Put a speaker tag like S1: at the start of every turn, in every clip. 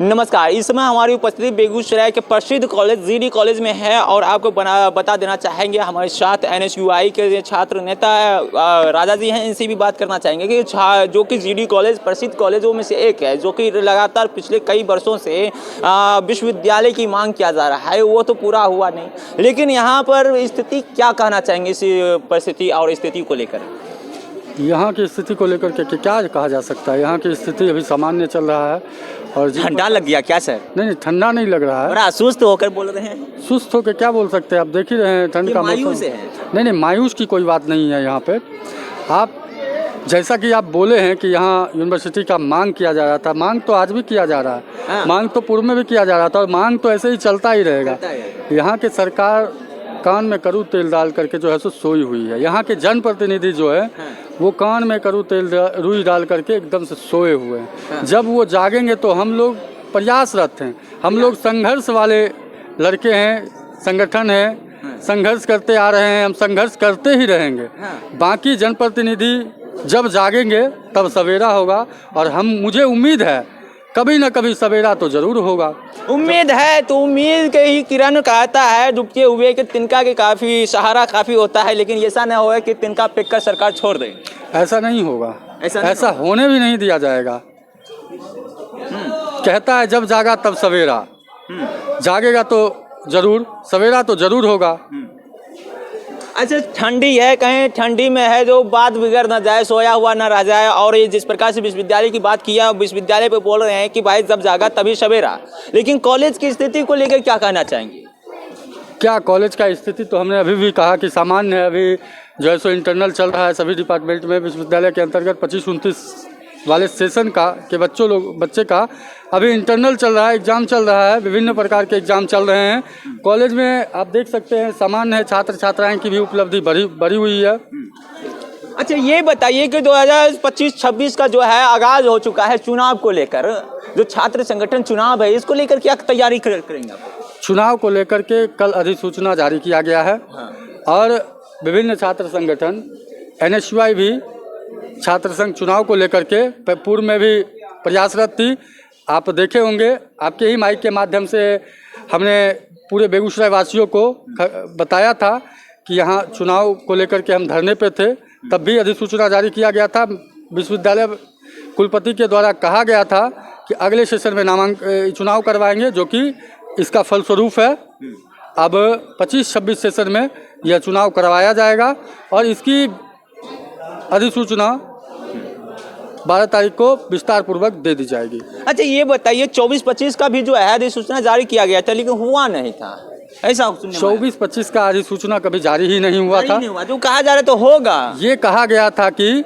S1: नमस्कार। इस समय हमारी उपस्थिति बेगूसराय के प्रसिद्ध कॉलेज जीडी कॉलेज में है और आपको बता देना चाहेंगे हमारे साथ एनएसयूआई के छात्र नेता राजा जी हैं, इनसे भी बात करना चाहेंगे कि जो कि जीडी कॉलेज प्रसिद्ध कॉलेजों में से एक है, जो कि लगातार पिछले कई वर्षों से विश्वविद्यालय की मांग किया जा रहा है, वो तो पूरा हुआ नहीं। लेकिन यहाँ पर स्थिति क्या कहना चाहेंगे इस परिस्थिति और स्थिति को लेकर?
S2: यहाँ की स्थिति को लेकर के क्या कहा जा सकता है। यहाँ की स्थिति अभी सामान्य चल रहा है। और
S1: ठंडा लग गया क्या सर?
S2: नहीं, ठंडा नहीं लग रहा है।
S1: बड़ा सुस्त होकर बोल रहे हैं।
S2: सुस्त होकर क्या बोल सकते हैं, आप देख ही रहे हैं ठंड का मौसम है। नहीं, मायूस की कोई बात नहीं है। यहाँ पे आप जैसा कि आप बोले हैं कि यहाँ यूनिवर्सिटी का मांग किया जा रहा था, मांग तो आज भी किया जा रहा है।
S1: हाँ।
S2: मांग तो पूर्व में भी किया जा रहा था और मांग तो ऐसे ही चलता ही रहेगा। यहाँ के सरकार कान में करू तेल डाल करके जो है सो सोई हुई है। यहाँ के जनप्रतिनिधि जो है वो कान में करू तेल रुई डाल करके एकदम से सोए हुए हैं। जब वो जागेंगे तो हम लोग प्रयासरत हैं। हम लोग संघर्ष वाले लड़के हैं, संगठन है, संघर्ष करते आ रहे हैं, हम संघर्ष करते ही रहेंगे। बाकी जनप्रतिनिधि जब जागेंगे तब सवेरा होगा और मुझे उम्मीद है कभी न कभी सवेरा तो जरूर होगा।
S1: उम्मीद है तो उम्मीद के ही किरण कहता है, डूबते हुए के तिनका के काफ़ी सहारा काफ़ी होता है, लेकिन ऐसा न होगा कि तिनका फेंक कर सरकार छोड़ दे।
S2: ऐसा नहीं होगा, ऐसा होने भी नहीं दिया जाएगा। कहता है जब जागा तब सवेरा, जागेगा तो जरूर, सवेरा तो जरूर होगा।
S1: अच्छा, ठंडी है, कहीं ठंडी में है जो बात बिगड़ ना जाए, सोया हुआ ना रह जाए। और ये जिस प्रकार से विश्वविद्यालय की बात किया, विश्वविद्यालय पे बोल रहे हैं कि भाई जब जागा तभी सवेरा, लेकिन कॉलेज की स्थिति को लेकर क्या कहना चाहेंगे? क्या
S2: कॉलेज का स्थिति तो हमने अभी भी कहा कि सामान्य है। अभी जो है सो इंटरनल चल रहा है सभी डिपार्टमेंट में। विश्वविद्यालय के अंतर्गत 25-29 वाले सेशन का के बच्चे का अभी इंटरनल चल रहा है, एग्ज़ाम चल रहा है, विभिन्न प्रकार के एग्ज़ाम चल रहे हैं। कॉलेज में आप देख सकते हैं सामान्य है, छात्र छात्राएं की भी उपलब्धि बढ़ी हुई है।
S1: अच्छा, ये बताइए कि 2025-26 का जो है आगाज़ हो चुका है चुनाव को लेकर, जो छात्र संगठन चुनाव है इसको लेकर क्या तैयारी करेंगे आप?
S2: चुनाव को लेकर के कल अधिसूचना जारी किया गया है। और विभिन्न छात्र संगठन एनएसयूआई भी छात्र संघ चुनाव को लेकर के पूर्व में भी प्रयासरत थी। आप देखे होंगे, आपके ही माइक के माध्यम से हमने पूरे बेगूसराय वासियों को बताया था कि यहाँ चुनाव को लेकर के हम धरने पे थे। तब भी अधिसूचना जारी किया गया था। विश्वविद्यालय कुलपति के द्वारा कहा गया था कि अगले सेशन में चुनाव करवाएंगे, जो कि इसका फलस्वरूप है। अब 25-26 सेशन में यह चुनाव करवाया जाएगा और इसकी अधिसूचना 12 तारीख को विस्तार पूर्वक दे दी जाएगी।
S1: अच्छा, ये बताइए 24-25 का भी जो है अधिसूचना जारी किया गया था, लेकिन हुआ नहीं था, ऐसा
S2: 24-25 का अधिसूचना कभी जारी ही नहीं हुआ था।
S1: जो कहा जा रहा तो होगा,
S2: ये कहा गया था कि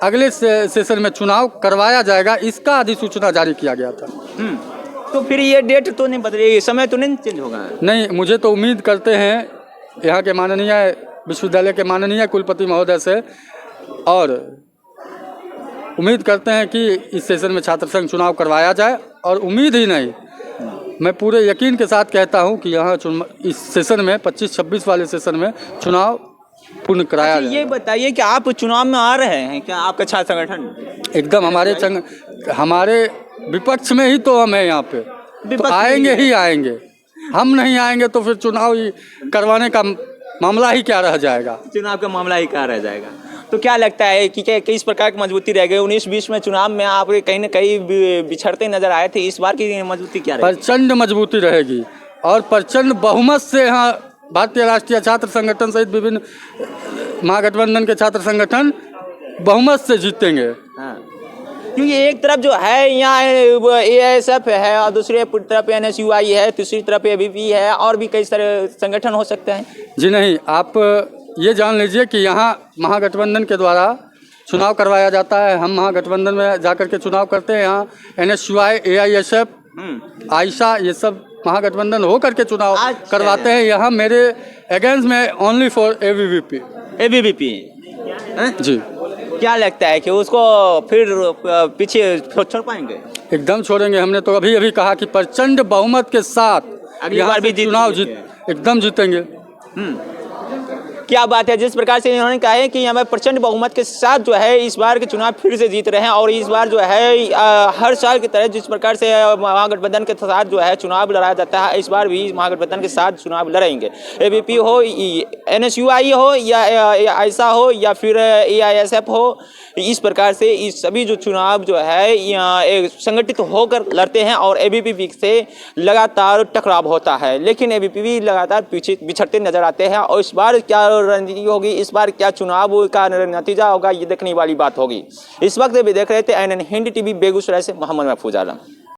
S2: अगले सेशन में चुनाव करवाया जाएगा, इसका अधिसूचना जारी किया गया था।
S1: तो फिर ये डेट तो नहीं बदलेगी, समय तो नहीं चेंज होगा?
S2: नहीं, मुझे तो उम्मीद करते हैं यहाँ के माननीय विश्वविद्यालय के माननीय कुलपति महोदय से, और उम्मीद करते हैं कि इस सेशन में छात्र संघ चुनाव करवाया जाए। और उम्मीद ही नहीं, मैं पूरे यकीन के साथ कहता हूं कि यहाँ इस सेशन में 25-26 वाले सेशन में चुनाव पूर्ण कराया जाए।
S1: ये बताइए कि आप चुनाव में आ रहे हैं क्या, आपका छात्र संगठन?
S2: एकदम हमारे विपक्ष में ही तो हम हैं यहाँ पे, तो आएंगे ही आएंगे। हम नहीं आएंगे तो फिर चुनाव करवाने का मामला ही क्या रह जाएगा?
S1: चुनाव का मामला ही क्या रह जाएगा? तो क्या लगता है कि किस प्रकार की मजबूती रह गई? 19-20 में चुनाव में आप कहीं न कहीं बिछड़ते नजर आए थे, इस बार की मजबूती क्या रहेगी?
S2: प्रचंड मजबूती रहेगी और प्रचंड बहुमत से यहाँ भारतीय राष्ट्रीय छात्र संगठन सहित विभिन्न महागठबंधन के छात्र संगठन बहुमत से जीतेंगे।
S1: क्योंकि एक तरफ जो है यहाँ एएसएफ है और दूसरी तरफ एनएसयूआई है, तीसरी तरफ एबीवी है, और भी कई सारे संगठन हो सकते हैं।
S2: जी नहीं, आप ये जान लीजिए कि यहाँ महागठबंधन के द्वारा चुनाव करवाया जाता है। हम महागठबंधन में जाकर के चुनाव करते हैं। यहाँ एनएसयूआई, एआईएसएफ, आयशा, ये सब महागठबंधन हो करके चुनाव करवाते हैं। यहाँ मेरे अगेंस्ट में ओनली फॉर एबीवीपी जी।
S1: क्या लगता है कि उसको फिर पीछे छोड़ पाएंगे?
S2: एकदम छोड़ेंगे। हमने तो अभी कहा कि प्रचंड बहुमत के साथ
S1: अगली बार भी
S2: चुनाव एकदम जीतेंगे।
S1: क्या बात है, जिस प्रकार से इन्होंने कहा है कि हमें प्रचंड बहुमत के साथ जो है इस बार के चुनाव फिर से जीत रहे हैं और इस बार जो है हर साल की तरह जिस प्रकार से महागठबंधन के साथ जो है चुनाव लड़ाया जाता है, इस बार भी महागठबंधन के साथ चुनाव लड़ेंगे। एबीपी हो, एनएसयूआई हो या ऐसा हो या फिर एआईएसएफ हो, इस प्रकार से इस सभी जो चुनाव जो है संगठित होकर लड़ते हैं और एबीपी से लगातार टकराव होता है, लेकिन एबीपी भी लगातार पीछे बिछड़ते नजर आते हैं। और इस बार क्या रणनीति होगी, इस बार क्या चुनाव का नतीजा होगा, ये देखने वाली बात होगी। इस वक्त भी देख रहे थे एनएन हिंद टीवी बेगूसराय से मोहम्मद महफूज आलम।